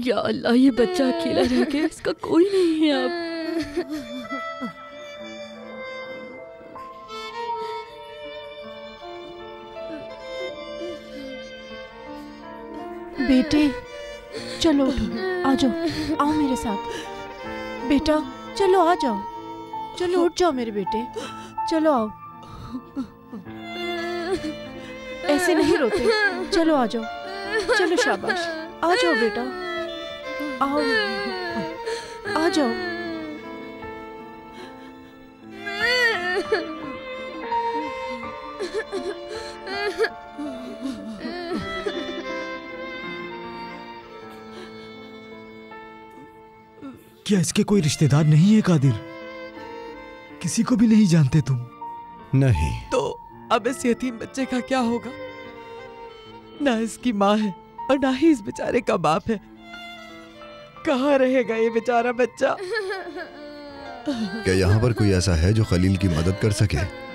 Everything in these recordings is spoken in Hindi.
या अल्लाह, ये बच्चा अकेला रह गया, इसका कोई नहीं है अब। बेटे चलो उठो, आ जाओ, आओ मेरे साथ। बेटा चलो आ जाओ, चलो उठ जाओ मेरे बेटे, चलो आओ। ऐसे नहीं रोते, चलो आ जाओ, चलो शाबाश, आ जाओ बेटा, आओ, आ जाओ। क्या इसके कोई रिश्तेदार नहीं है कादिर? किसी को भी नहीं जानते तुम? नहीं। तो अब इस यतीम बच्चे का क्या होगा? ना इसकी माँ है और ना ही इस बेचारे का बाप है। कहाँ रहेगा ये बेचारा बच्चा? क्या यहाँ पर कोई ऐसा है जो खलील की मदद कर सके?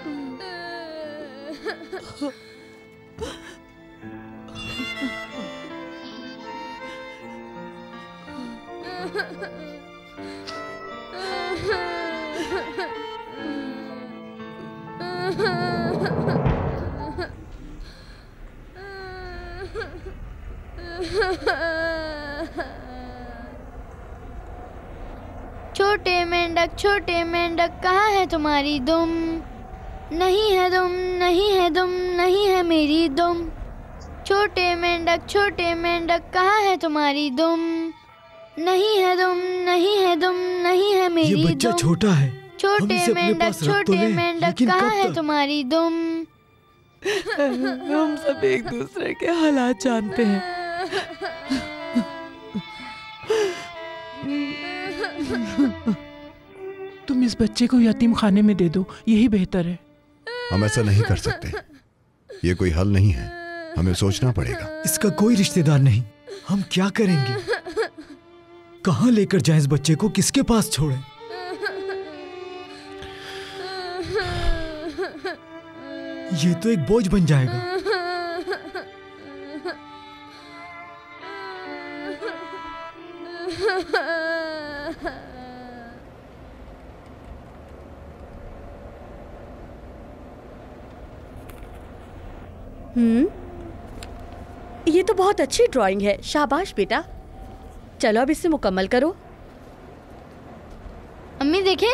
छोटे मेंढक कहाँ है तुम्हारी दुम? नहीं है दुम, नहीं है दुम, नहीं है मेरी दुम। छोटे मेंढक कहाँ है तुम्हारी दुम? नहीं है दुम, नहीं है दुम, नहीं है मेरी दुम। ये बच्चा छोटा है, छोटे मेंढक कहाँ है तुम्हारी दुम? हम सब एक दूसरे के हालात जानते हैं। तुम इस बच्चे को यतीम खाने में दे दो, यही बेहतर है। हम ऐसा नहीं कर सकते, ये कोई हल नहीं है, हमें सोचना पड़ेगा। इसका कोई रिश्तेदार नहीं, हम क्या करेंगे? कहाँ लेकर जाएं इस बच्चे को, किसके पास छोड़ें? ये तो एक बोझ बन जाएगा। ये तो बहुत अच्छी ड्राइंग है, शाबाश बेटा। चलो अब इसे मुकम्मल करो। अम्मी देखें।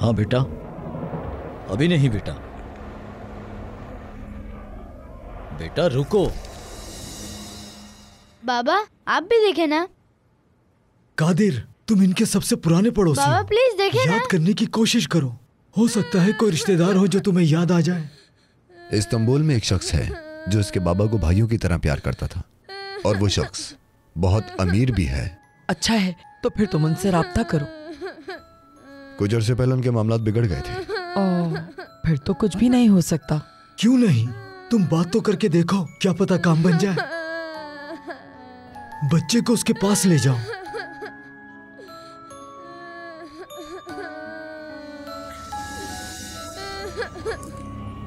हाँ बेटा, अभी नहीं बेटा। बेटा रुको। बाबा आप भी देखें ना। कादिर, तुम इनके सबसे पुराने पड़ोसी हो। बाबा प्लीज देखें ना। याद करने की कोशिश करो, हो सकता है कोई रिश्तेदार हो जो तुम्हें याद आ जाए। इस्तांबुल में एक शख्स है जो इसके बाबा को भाइयों की तरह प्यार करता था, और वो शख्स बहुत अमीर भी है। अच्छा है, तो फिर तुम उनसे राब्ता करो। कुछ अर्से पहले उनके मामलात बिगड़ गए थे। फिर तो कुछ भी नहीं हो सकता। क्यों नहीं, तुम बात तो करके देखो, क्या पता काम बन जाए। बच्चे को उसके पास ले जाओ।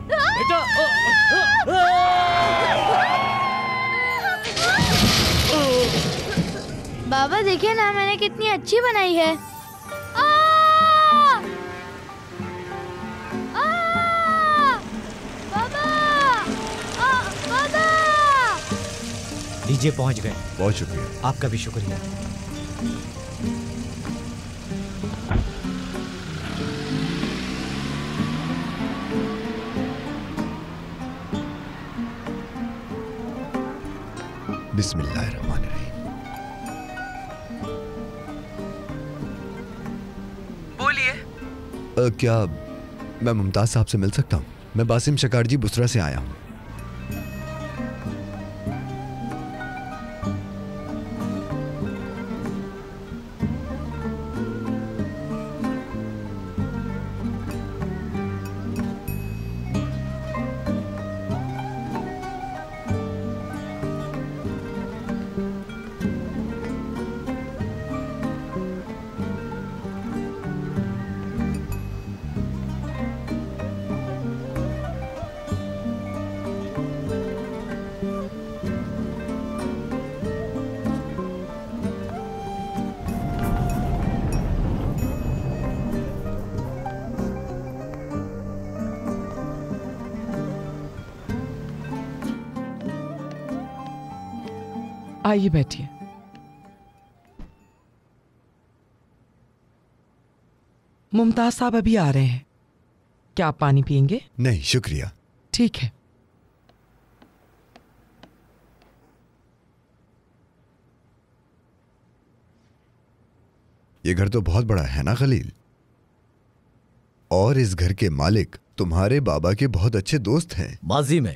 बेटा बाबा देखिए ना, मैंने कितनी अच्छी बनाई है। डीजे पहुंच गए। बहुत शुक्रिया। आपका भी शुक्रिया। बिस्मिल्लाहिर्रहमानिर्रहीम। बोलिए। क्या मैं मुमताज साहब से मिल सकता हूँ? मैं बासिम शकारजी बुसरा से आया हूँ। आइए बैठिए। मुमताज साहब अभी आ रहे हैं, क्या आप पानी पियेंगे? नहीं शुक्रिया। ठीक है। ये घर तो बहुत बड़ा है ना खलील, और इस घर के मालिक तुम्हारे बाबा के बहुत अच्छे दोस्त हैं। माजी में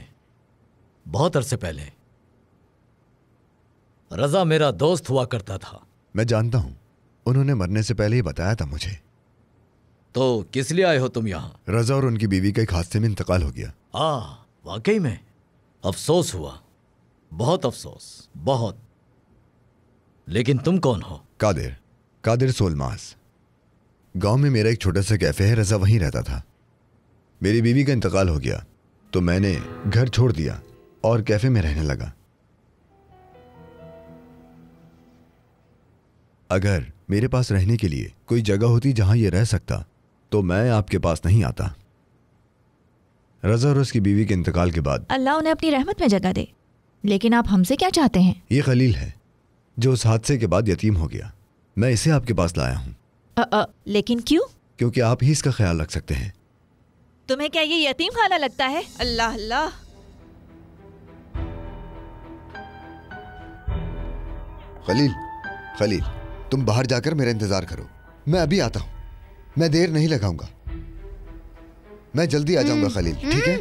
बहुत अरसे पहले रजा मेरा दोस्त हुआ करता था। मैं जानता हूं, उन्होंने मरने से पहले ही बताया था मुझे। तो किस लिए आए हो तुम यहाँ? रजा और उनकी बीवी का एक हादसे में इंतकाल हो गया। वाकई में अफसोस हुआ, बहुत अफसोस, बहुत। लेकिन तुम कौन हो? कादिर सोलमास। गांव में मेरा एक छोटा सा कैफे है, रजा वहीं रहता था। मेरी बीवी का इंतकाल हो गया तो मैंने घर छोड़ दिया और कैफे में रहने लगा। अगर मेरे पास रहने के लिए कोई जगह होती जहां ये रह सकता तो मैं आपके पास नहीं आता। रजा और उसकी बीवी के इंतकाल के बाद अल्लाह उन्हें अपनी रहमत में जगह दे। लेकिन आप हमसे क्या चाहते हैं? ये खलील है जो उस हादसे के बाद यतीम हो गया। मैं इसे आपके पास लाया हूं। लेकिन क्यों? क्योंकि आप ही इसका ख्याल रख सकते हैं। तुम्हें क्या ये यतीम खाना लगता है? अल्लाह अल्लाह। खलील, तुम बाहर जाकर मेरा इंतजार करो, मैं अभी आता हूं। मैं देर नहीं लगाऊंगा, मैं जल्दी आ जाऊंगा खलील, ठीक है?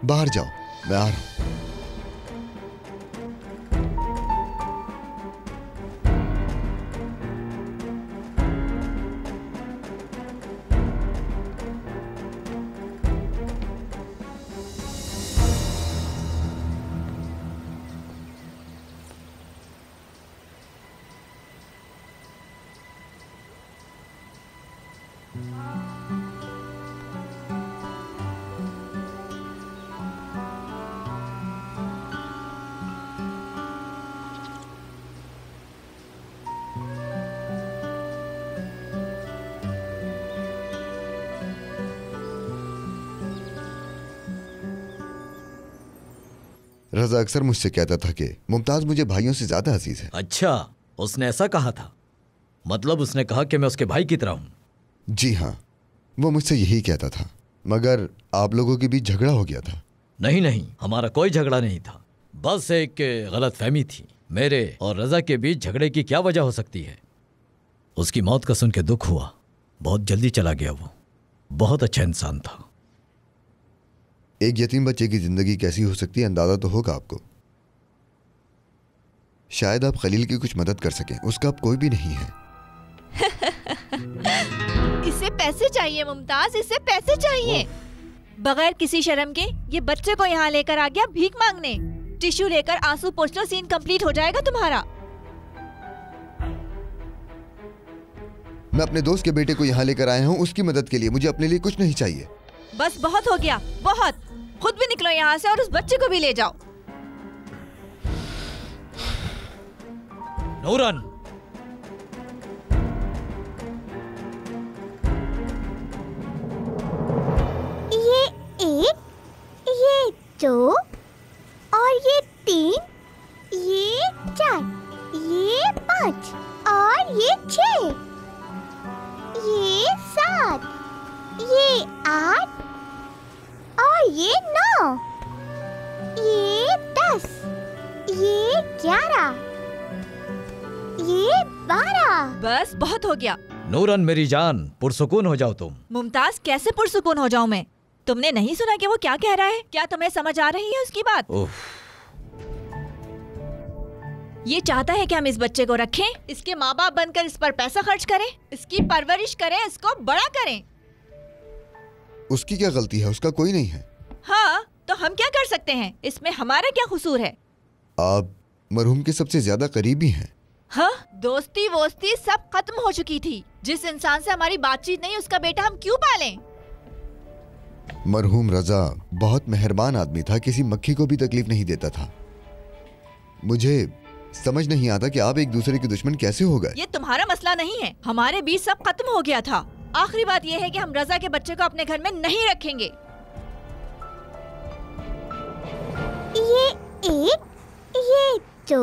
बाहर जाओ, मैं आ रहा हूं। रजा अक्सर मुझसे कहता था कि मुमताज मुझे भाइयों से ज्यादा अजीज है। अच्छा, उसने ऐसा कहा था? मतलब उसने कहा कि मैं उसके भाई की तरह हूं? जी हाँ, वो मुझसे यही कहता था, मगर आप लोगों के बीच झगड़ा हो गया था। नहीं, हमारा कोई झगड़ा नहीं था, बस एक गलतफहमी थी। मेरे और रजा के बीच झगड़े की क्या वजह हो सकती है? उसकी मौत का सुन के दुख हुआ, बहुत जल्दी चला गया। वो बहुत अच्छा इंसान था। एक यतीम बच्चे की जिंदगी कैसी हो सकती है अंदाजा तो होगा आपको। शायद आप खलील की कुछ मदद कर सकें, उसका अब कोई भी नहीं है। इसे पैसे चाहिए मुमताज, इसे पैसे चाहिए। बगैर किसी शर्म के ये बच्चे को यहाँ लेकर आ गया भीख मांगने। टिश्यू लेकर आंसू पोंछ लो, सीन कंप्लीट हो जाएगा तुम्हारा। मैं अपने दोस्त के बेटे को यहाँ लेकर आया हूँ उसकी मदद के लिए, मुझे अपने लिए कुछ नहीं चाहिए। बस बहुत हो गया, बहुत। खुद भी निकलो यहाँ से और उस बच्चे को भी ले जाओ। नूरन, ये 1, ये 2 और ये 3, ये 4, ये 5 और ये 6, ये 7, ये 8 और ये 9, ये 10, ये 11, ये 12। बस बहुत हो गया। नूरन मेरी जान, पुरसुकून हो जाओ तुम। मुमताज, कैसे पुरसुकून हो जाऊं मैं? तुमने नहीं सुना कि वो क्या कह रहा है? क्या तुम्हें समझ आ रही है उसकी बात? ये चाहता है कि हम इस बच्चे को रखें, इसके माँ बाप बनकर इस पर पैसा खर्च करें, इसकी परवरिश करें, इसको बड़ा करें। उसकी क्या गलती है? उसका कोई नहीं है। हाँ, तो हम क्या कर सकते हैं? इसमें हमारा क्या कसूर है? आप मरहूम के सबसे ज्यादा करीबी हैं। हाँ, दोस्ती वोस्ती सब खत्म हो चुकी थी। जिस इंसान से हमारी बातचीत नहीं, उसका बेटा हम क्यों पालें? मरहूम रजा बहुत मेहरबान आदमी था, किसी मक्खी को भी तकलीफ नहीं देता था। मुझे समझ नहीं आता कि आप एक दूसरे के दुश्मन कैसे हो गए। ये तुम्हारा मसला नहीं है, हमारे बीच सब खत्म हो गया था। आखिरी बात यह है कि हम रजा के बच्चे को अपने घर में नहीं रखेंगे। ये 1, 2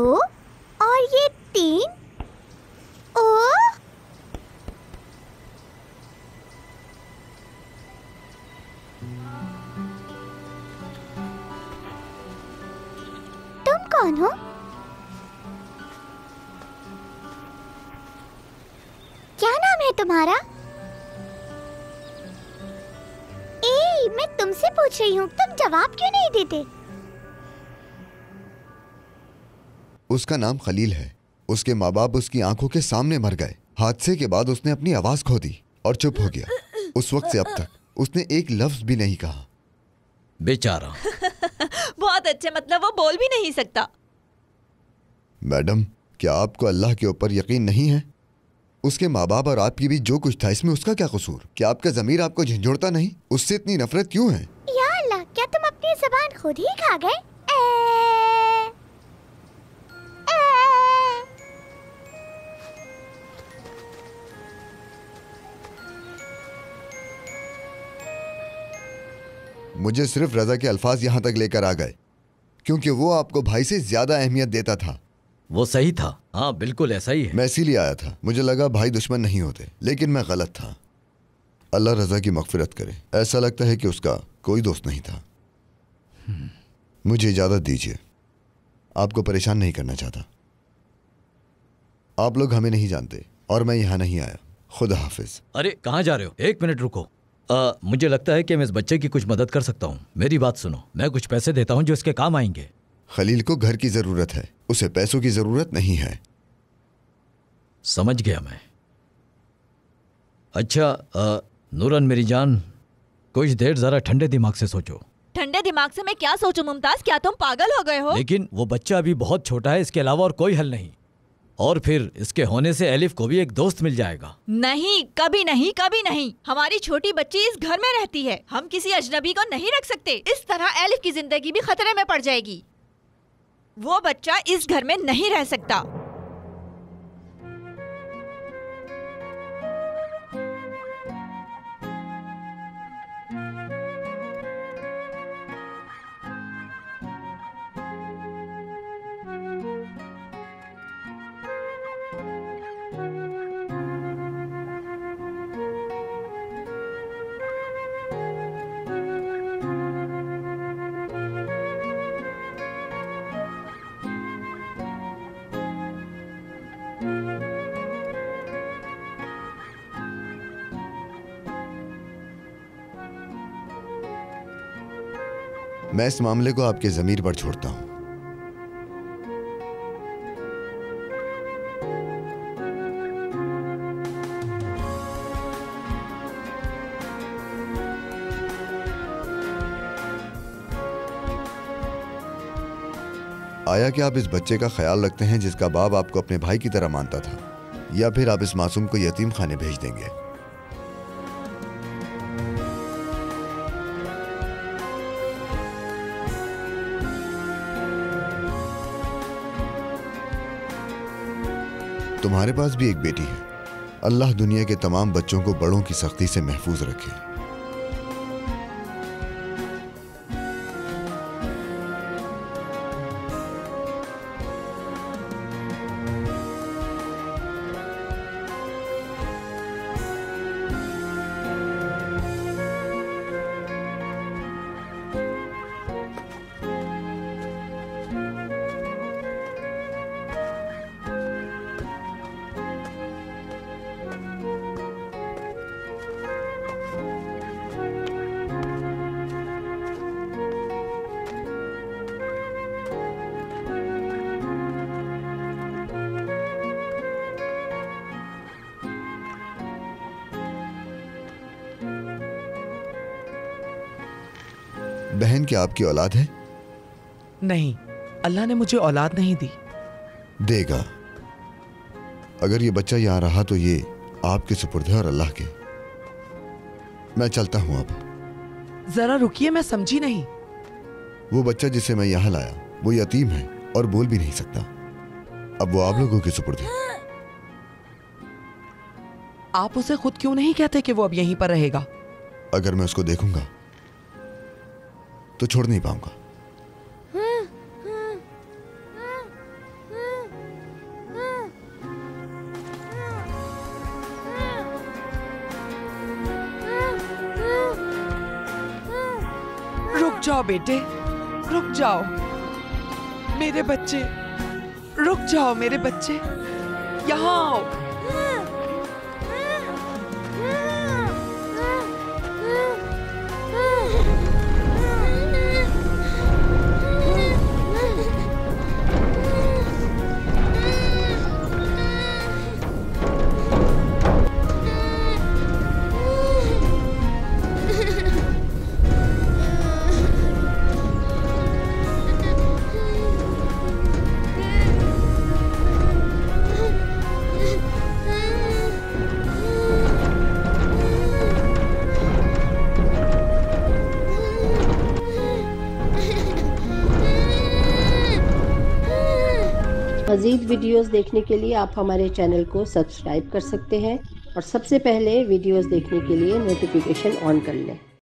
और ये 3। ओ तुम कौन हो? क्या नाम है तुम्हारा? मैं तुमसे पूछ रही हूँ, तुम जवाब क्यों नहीं देते? उसका नाम खलील है। उसके माँ बाप उसकी आंखों के सामने मर गए। हादसे के बाद उसने अपनी आवाज खो दी और चुप हो गया। उस वक्त से अब तक उसने एक लफ्ज भी नहीं कहा। बेचारा। बहुत अच्छे, मतलब वो बोल भी नहीं सकता। मैडम, क्या आपको अल्लाह के ऊपर यकीन नहीं है? उसके माँ बाप और आपके बीच जो कुछ था, इसमें उसका क्या कसूर? क्या आपका ज़मीर आपको झंझोड़ता नहीं? उससे इतनी नफरत क्यों है? या अल्लाह, क्या तुम अपनी ज़बान खुद ही खा गए? मुझे सिर्फ रजा के अल्फाज यहाँ तक लेकर आ गए क्योंकि वो आपको भाई से ज्यादा अहमियत देता था। वो सही था। हाँ, बिल्कुल ऐसा ही है। मैं इसीलिए आया था। मुझे लगा भाई दुश्मन नहीं होते, लेकिन मैं गलत था। अल्लाह रजा की मगफिरत करे। ऐसा लगता है कि उसका कोई दोस्त नहीं था। मुझे इजाजत दीजिए, आपको परेशान नहीं करना चाहता। आप लोग हमें नहीं जानते और मैं यहाँ नहीं आया। खुदा हाफिज। अरे कहाँ जा रहे हो? 1 मिनट रुको। मुझे लगता है कि मैं इस बच्चे की कुछ मदद कर सकता हूँ। मेरी बात सुनो, मैं कुछ पैसे देता हूँ जो इसके काम आएंगे। खलील को घर की जरूरत है, उसे पैसों की जरूरत नहीं है। समझ गया मैं। अच्छा नूरन मेरी जान, कुछ देर जरा ठंडे दिमाग से सोचो। ठंडे दिमाग से मैं क्या सोचूं मुमताज? क्या तुम पागल हो गए हो? लेकिन वो बच्चा अभी बहुत छोटा है, इसके अलावा और कोई हल नहीं। और फिर इसके होने से एलिफ को भी एक दोस्त मिल जाएगा। नहीं, कभी नहीं, कभी नहीं। हमारी छोटी बच्ची इस घर में रहती है, हम किसी अजनबी को नहीं रख सकते। इस तरह एलिफ की जिंदगी भी खतरे में पड़ जाएगी। वो बच्चा इस घर में नहीं रह सकता। मैं इस मामले को आपके ज़मीर पर छोड़ता हूं। आया कि आप इस बच्चे का ख्याल रखते हैं जिसका बाप आपको अपने भाई की तरह मानता था, या फिर आप इस मासूम को यतीम खाने भेज देंगे? तुम्हारे पास भी एक बेटी है। अल्लाह दुनिया के तमाम बच्चों को बड़ों की सख्ती से महफूज रखे। बहन, क्या आपकी औलाद है? नहीं, अल्लाह ने मुझे औलाद नहीं दी। देगा। अगर ये बच्चा यहाँ रहा तो ये आपके सुपुर्द है और अल्लाह के। मैं चलता हूं अब। जरा रुकिए, मैं समझी नहीं। वो बच्चा जिसे मैं यहाँ लाया वो यतीम है और बोल भी नहीं सकता। अब वो आप लोगों के सुपुर्द है। आप उसे खुद क्यों नहीं कहते कि वो अब यहीं पर रहेगा? अगर मैं उसको देखूंगा तो छोड़ नहीं पाऊंगा। जाओ बेटे, रुक जाओ मेरे बच्चे, रुक जाओ मेरे बच्चे, यहाँ आओ। मज़ीद वीडियोस देखने के लिए आप हमारे चैनल को सब्सक्राइब कर सकते हैं और सबसे पहले वीडियोस देखने के लिए नोटिफिकेशन ऑन कर लें।